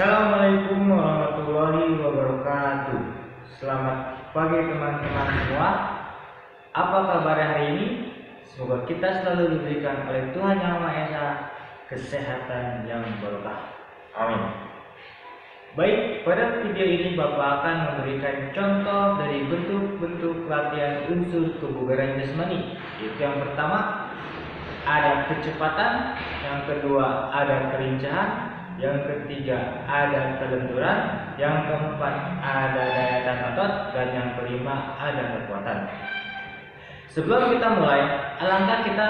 Assalamualaikum warahmatullahi wabarakatuh. Selamat pagi teman-teman semua. Apa kabar hari ini? Semoga kita selalu diberikan oleh Tuhan Yang Maha Esa kesehatan yang barokah. Amin. Baik, pada video ini Bapak akan memberikan contoh dari bentuk-bentuk latihan unsur kebugaran jasmani. Yaitu yang pertama ada kecepatan, yang kedua ada kelincahan, yang ketiga ada kelenturan, yang keempat ada daya tahan otot, dan yang kelima ada kekuatan. Sebelum kita mulai, alangkah kita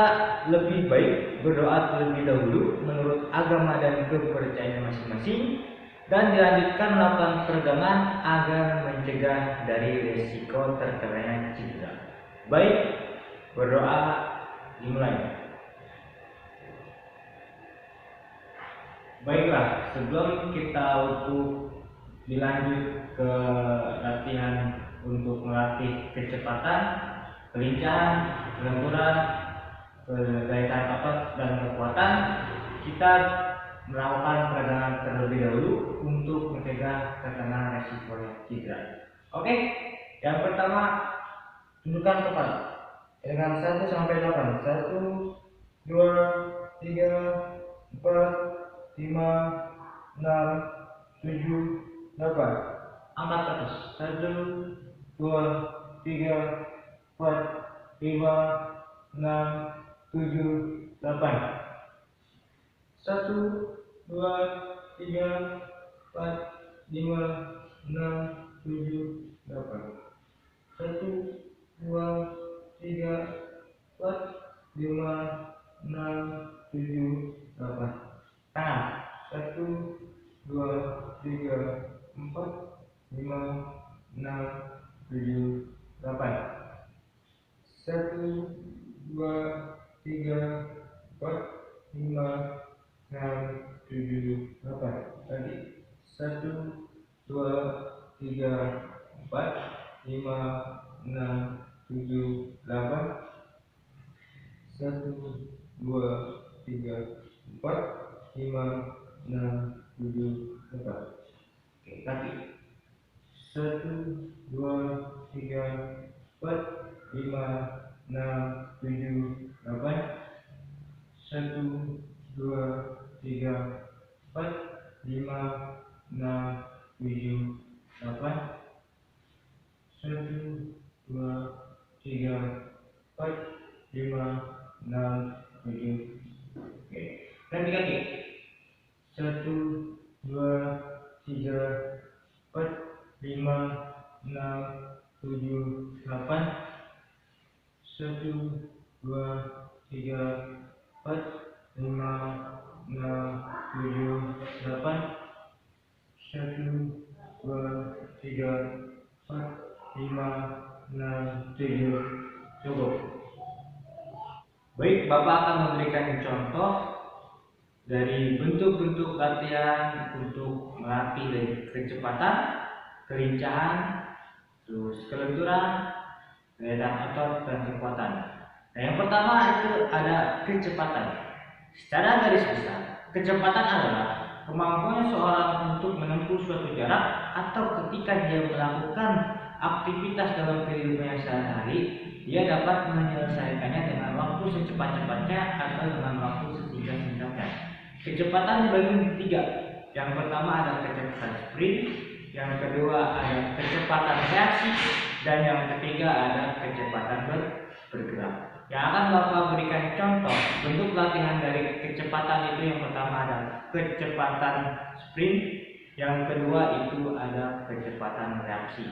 lebih baik berdoa terlebih dahulu menurut agama dan kepercayaan masing-masing, dan dilanjutkan melakukan peregangan agar mencegah dari resiko terkenanya cedera. Baik, berdoa dimulai. Baiklah, sebelum kita dilanjut ke latihan untuk melatih kecepatan, kelincahan, kelenturan, daya tahan otot, dan kekuatan, kita melakukan peregangan terlebih dahulu untuk mencegah terkena resiko cedera. Oke, yang pertama tundukkan kepala dengan 1 sampai 8. 1, 2, 3, 4, 5, 6, 7, 8. Angkat terus. 1, 2, 3, 4, 5, 6, 7, 8. 1, 2, 3, 4, 5, 6, 7, 8. 1, 2, 3, 4, 5, 6, 7, 8. Tangan 1, 2, 3, 4, 5, 6, 7, 8. 1, 2, 3, 4, 5, 6, 7, 8. Tadi 1, 2, 3, 4, 5, 6, 7, 8. 1, 2, 3, 4, 5, 6, 7, 8. Oke, kaki 1, 2, 3, 4, 5, 6, 7, 8. 1, 2, 3, 4, 5, 6, 7, 8. 1, 2, 3, 4, 5, 6, 7. Oke, ganti kaki 1, 2, 3, 4, 5, 6, 7, 8. 1, 2, 3, 4, 5, 6, 7, 8. 1, 2, 3, 4, 5, 6, 7. Cukup. Baik, Bapak akan memberikan contoh dari bentuk-bentuk latihan untuk melatih dari kecepatan, kelincahan, terus kelenturan, daya tahan otot, dan kekuatan. Nah, yang pertama itu ada kecepatan. Secara garis besar, kecepatan adalah kemampuan seorang untuk menempuh suatu jarak atau ketika dia melakukan aktivitas dalam kehidupannya sehari-hari, dia dapat menyelesaikannya dengan waktu secepat-cepatnya atau dengan waktu sesingkat-singkatnya. Kecepatan dibagi menjadi 3. Yang pertama ada kecepatan sprint, yang kedua ada kecepatan reaksi, dan yang ketiga ada kecepatan bergerak. Yang akan Bapak berikan contoh bentuk latihan dari kecepatan itu, yang pertama ada kecepatan sprint, yang kedua itu ada kecepatan reaksi.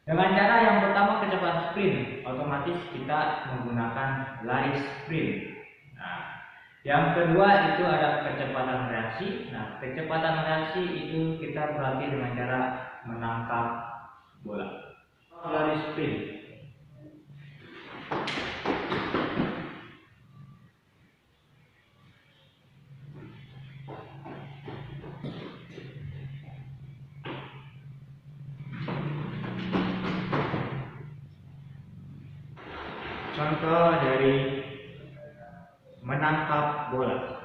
Dengan cara yang pertama kecepatan sprint, otomatis kita menggunakan lari sprint. Nah, yang kedua itu ada kecepatan reaksi. Nah, kecepatan reaksi itu kita berlatih dengan cara menangkap bola. Lari sprint. Contoh dari menangkap bola.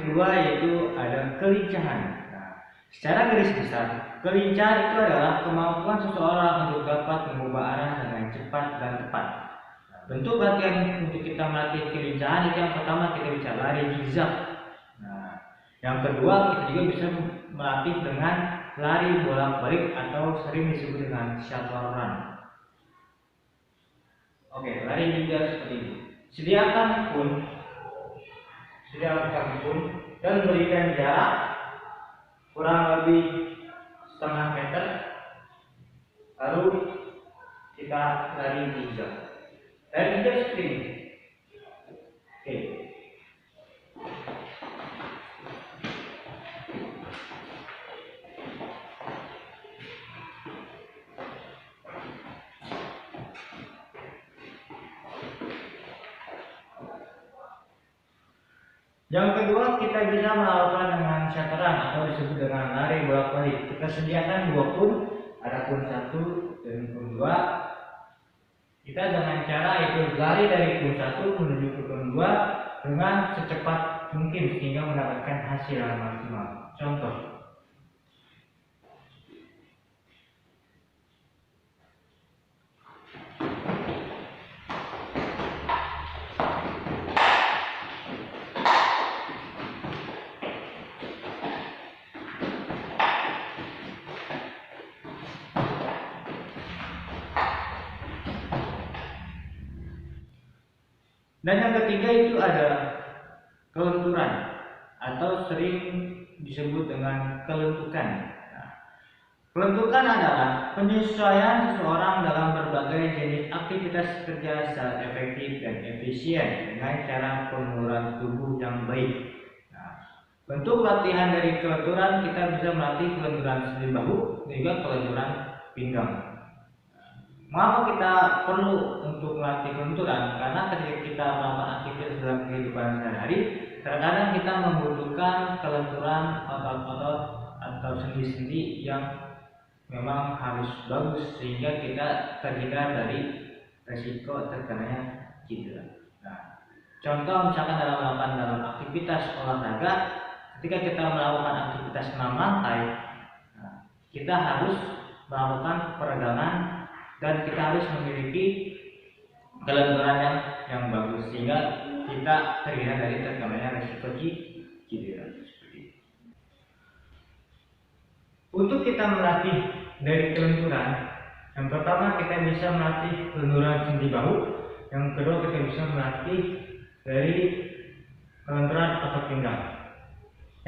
kedua yaitu ada kelincahan. Nah, secara garis besar, kelincahan itu adalah kemampuan seseorang untuk dapat mengubah arah dengan cepat dan tepat. Nah, bentuk latihan untuk kita melatih kelincahan itu yang pertama kita bisa lari zigzag. Nah, yang kedua kita juga bisa melatih dengan lari bolak-balik atau sering disebut dengan shuttle run. Oke, lari zigzag seperti ini. Sediakan pun dan berikan jarak kurang lebih setengah meter, lalu kita lari zigzag. Lari zigzag seperti ini. Oke. Yang kedua kita bisa melakukan dengan shuttle run atau disebut dengan lari bolak-balik. Kita sediakan 2 pun, ada pun 1 dan pun 2. Kita dengan cara itu lari dari pun 1 menuju ke pun 2 dengan secepat mungkin sehingga mendapatkan hasil yang maksimal. Contoh. Dan yang ketiga itu ada kelenturan atau sering disebut dengan kelentukan. Nah, kelentukan adalah penyesuaian seseorang dalam berbagai jenis aktivitas kerja secara efektif dan efisien dengan cara pengeluaran tubuh yang baik. Nah, bentuk latihan dari kelenturan kita bisa melatih kelenturan sendi bahu dan juga kelenturan pinggang. Mengapa kita perlu untuk melatih kelenturan? Karena ketika kita melakukan aktivitas dalam kehidupan sehari-hari, terkadang kita membutuhkan kelenturan otot-otot atau sendi-sendi yang memang harus bagus sehingga kita terhindar dari resiko terkenanya cedera. Nah, contoh misalkan dalam aktivitas olahraga, ketika kita melakukan aktivitas senam lantai, nah, kita harus melakukan peregangan dan kita harus memiliki kelenturan yang bagus sehingga kita terhindar dari terkenanya resiko cedera. Untuk kita melatih dari kelenturan, yang pertama kita bisa melatih kelenturan sendi bahu, yang kedua kita bisa melatih dari kelenturan otot pinggang.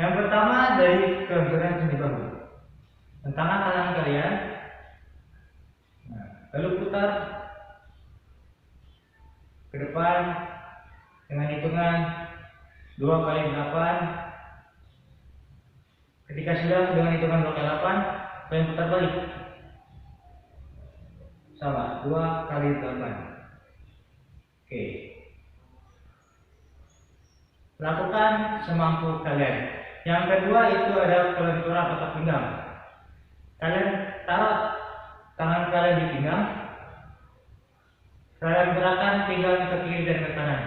Yang pertama dari kelenturan sendi bahu. Tentangkan tangan kalian. Lalu putar ke depan dengan hitungan 2 kali 8. Ketika sudah dengan hitungan 2 kali 8, kalian putar balik. Sama, 2 kali 8. Oke. Lakukan semampu kalian. Yang kedua itu ada kelenturan otot pinggang. Kalian taruh tangan kalian di pinggang. Kalian gerakan pinggang ke kiri dan ke kanan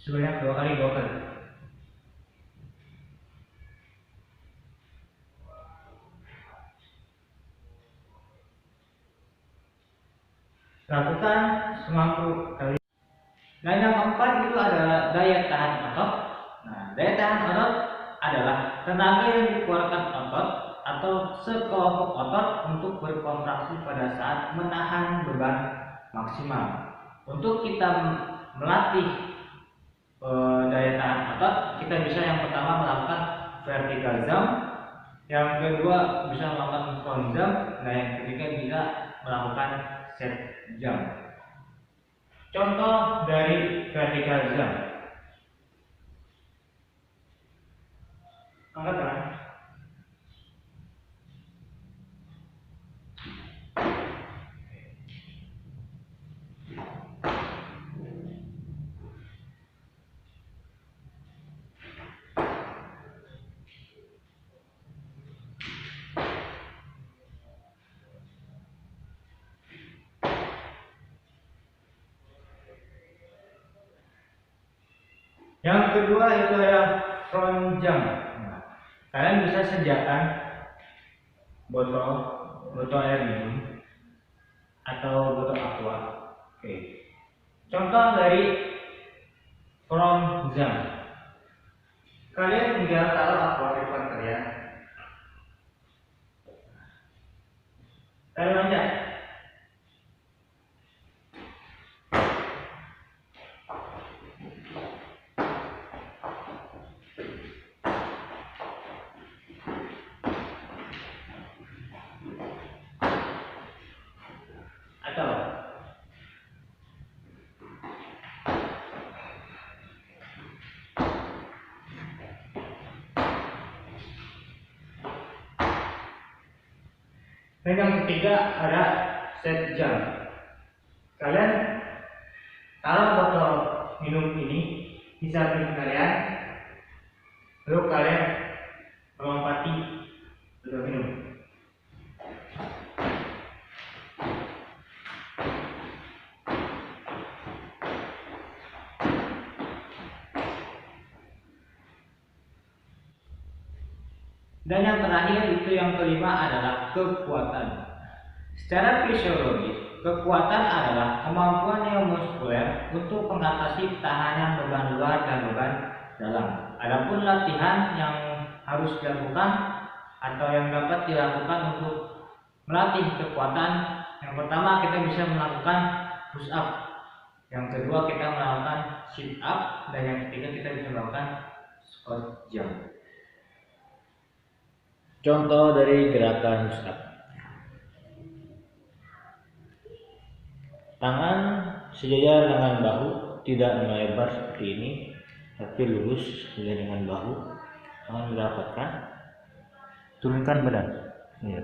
sebanyak 2 kali. Lakukan semampu kalian. Dan yang keempat itu adalah daya tahan otot. Nah, daya tahan otot adalah tenaga yang dikeluarkan otot atau sekelompok otot untuk berkontraksi pada saat menahan beban maksimal. Untuk kita melatih daya tahan otot, kita bisa yang pertama melakukan vertical jump, yang kedua bisa melakukan front jump, dan yang ketiga bisa melakukan set jump. Contoh dari vertical jump. Angkat tangan. Yang kedua itu adalah front jump. Nah, kalian bisa sediakan botol air minum atau botol aqua. Oke. Contoh dari front jump. Kalian tinggal taruh aqua di depan kalian. Kalian loncat. Atau dan yang ketiga ada set jump. Kalian taruh botol minum ini di samping kalian, lalu kalian melompati botol minum. Dan yang terakhir itu yang kelima adalah kekuatan. Secara fisiologis, kekuatan adalah kemampuan yang muskuler untuk mengatasi tahanan beban luar dan beban dalam. Adapun latihan yang harus dilakukan atau yang dapat dilakukan untuk melatih kekuatan, yang pertama kita bisa melakukan push up, yang kedua kita melakukan sit up, dan yang ketiga kita bisa melakukan squat jump. Contoh dari gerakan push up. Tangan sejajar dengan bahu, tidak melebar seperti ini, tapi lurus sejajar dengan bahu. Tangan dirapatkan, turunkan badan. Ya.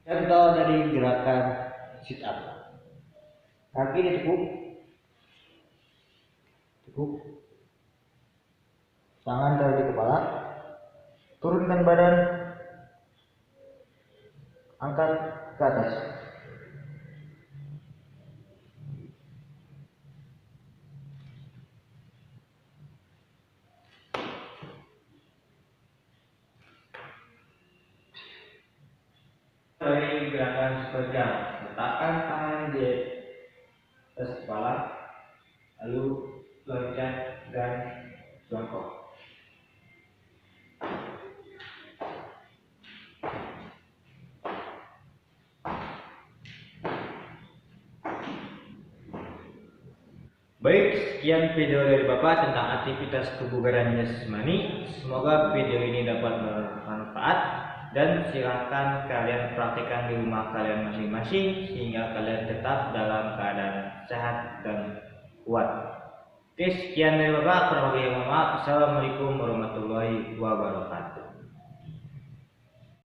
Contoh dari gerakan sit up. Kaki ditekuk, tangan taruh di kepala, turunkan badan, angkat ke atas. Dari gerakan squat jump, letakkan tangan di atas kepala, lalu loncat dan jongkok. Baik, sekian video dari Bapak tentang aktivitas kebugaran jasmani. Semoga video ini dapat bermanfaat dan silakan kalian praktikkan di rumah kalian masing-masing sehingga kalian tetap dalam keadaan sehat dan kuat. Oke, sekian dari Bapak. Kurang lebih mohon maaf. Assalamualaikum warahmatullahi wabarakatuh.